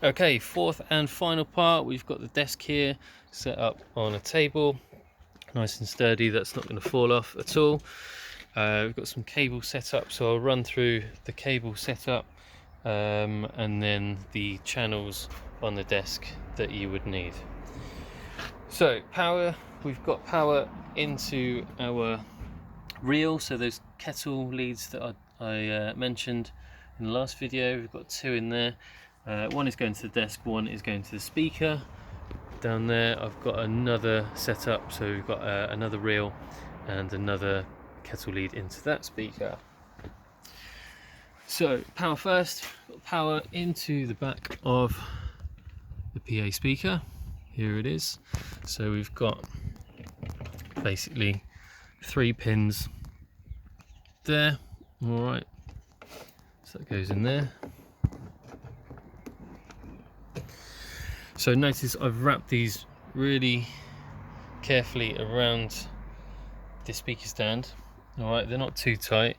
Okay, fourth and final part, we've got the desk here set up on a table, nice and sturdy, that's not going to fall off at all. We've got some cable set up, so I'll run through the cable setup and then the channels on the desk that you would need. So power, we've got power into our reel, so those kettle leads that I mentioned in the last video, we've got two in there. One is going to the desk, one is going to the speaker. Down there I've got another setup, so we've got another reel and another kettle lead into that speaker. So power first, power into the back of the PA speaker. Here it is. So we've got basically 3 pins there. All right, so that goes in there. So notice I've wrapped these really carefully around the speaker stand. All right, they're not too tight.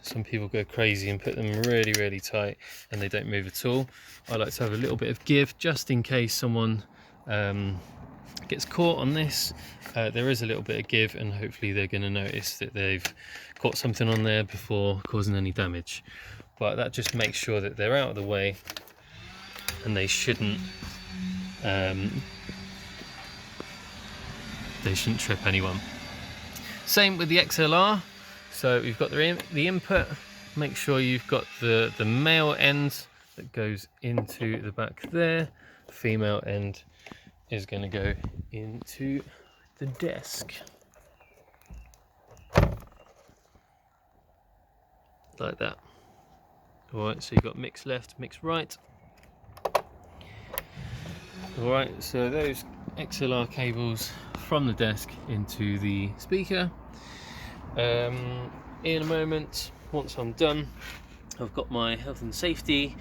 Some people go crazy and put them really tight and they don't move at all. I like to have a little bit of give just in case someone gets caught on this. There is a little bit of give, and hopefully they're going to notice that they've caught something on there before causing any damage. But that just makes sure that they're out of the way, and they shouldn't trip anyone. Same with the XLR. So we've got the input. Make sure you've got the male end that goes into the back there. The female end is going to go into the desk. Like that. Alright, so you've got mix left, mix right. Alright, so those XLR cables from the desk into the speaker. In a moment, once I'm done, I've got my health and safety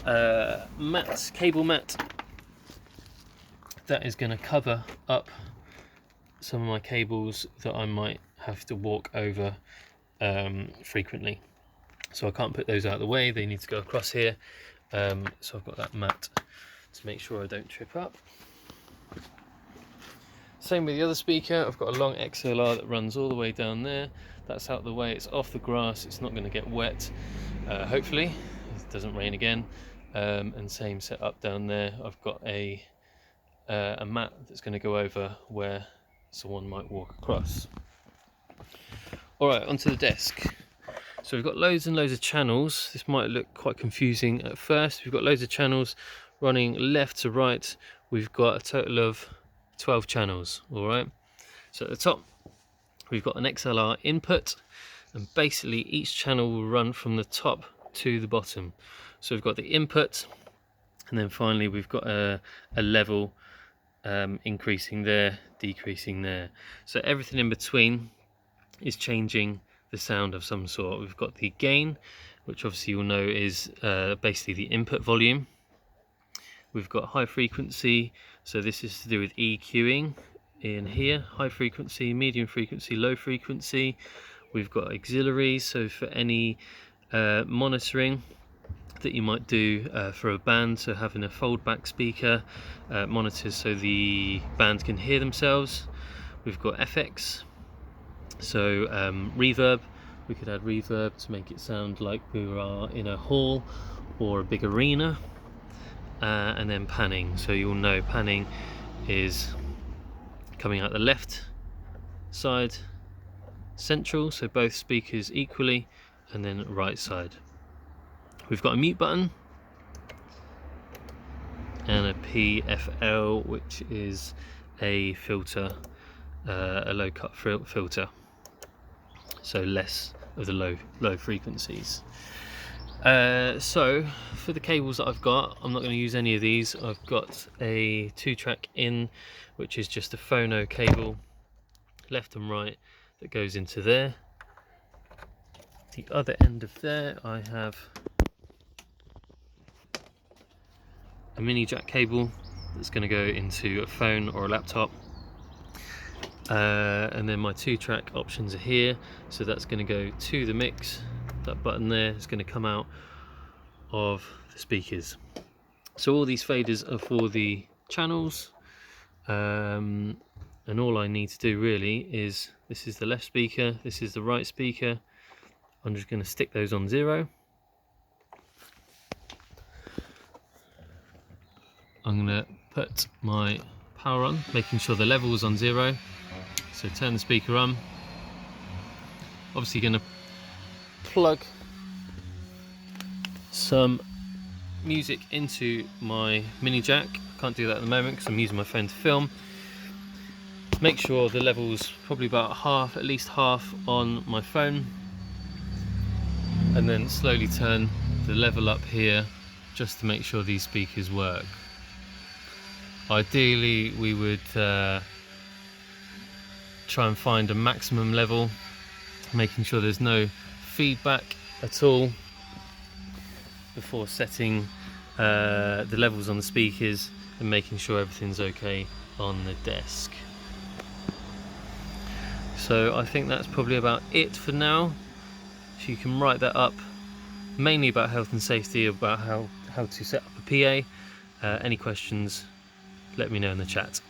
cable mat that is going to cover up some of my cables that I might have to walk over frequently. So I can't put those out of the way, they need to go across here. So I've got that mat to make sure I don't trip up. Same with the other speaker. I've got a long XLR that runs all the way down there. That's out the way, it's off the grass, it's not going to get wet, hopefully it doesn't rain again. And same setup down there. I've got a mat that's going to go over where someone might walk across. Alright, onto the desk. So we've got loads and loads of channels. This might look quite confusing at first. We've got loads of channels running left to right. We've got a total of 12 channels. Alright, so at the top we've got an XLR input, and basically each channel will run from the top to the bottom. So we've got the input, and then finally we've got a level increasing there, decreasing there. So everything in between is changing the sound of some sort. We've got the gain, which obviously you'll know is basically the input volume. We've got high frequency, so this is to do with EQing in here, high frequency, medium frequency, low frequency. We've got auxiliaries, so for any monitoring that you might do for a band, so having a fold back speaker monitors so the band can hear themselves. We've got FX, so reverb, we could add reverb to make it sound like we are in a hall or a big arena. And then panning, so you'll know panning is coming out the left side, central, so both speakers equally, and then right side. We've got a mute button and a PFL, which is a filter, a low cut filter, so less of the low frequencies. So for the cables that I've got, I'm not going to use any of these. I've got a 2-track in, which is just a phono cable, left and right, that goes into there. The other end of there I have a mini jack cable that's going to go into a phone or a laptop. And then my 2-track options are here, so that's going to go to the mix. That button there is going to come out of the speakers. So all these faders are for the channels, and all I need to do really is, this is the left speaker, this is the right speaker. I'm just going to stick those on 0. I'm going to put my power on, making sure the level is on 0. So turn the speaker on. Obviously going to plug some music into my mini jack. Can't do that at the moment because I'm using my phone to film. Make sure the level's probably about half, at least half on my phone, and then slowly turn the level up here just to make sure these speakers work. Ideally we would try and find a maximum level, making sure there's no feedback at all before setting the levels on the speakers and making sure everything's okay on the desk. So I think that's probably about it for now. So you can write that up, mainly about health and safety, about how to set up a PA. Any questions, let me know in the chat.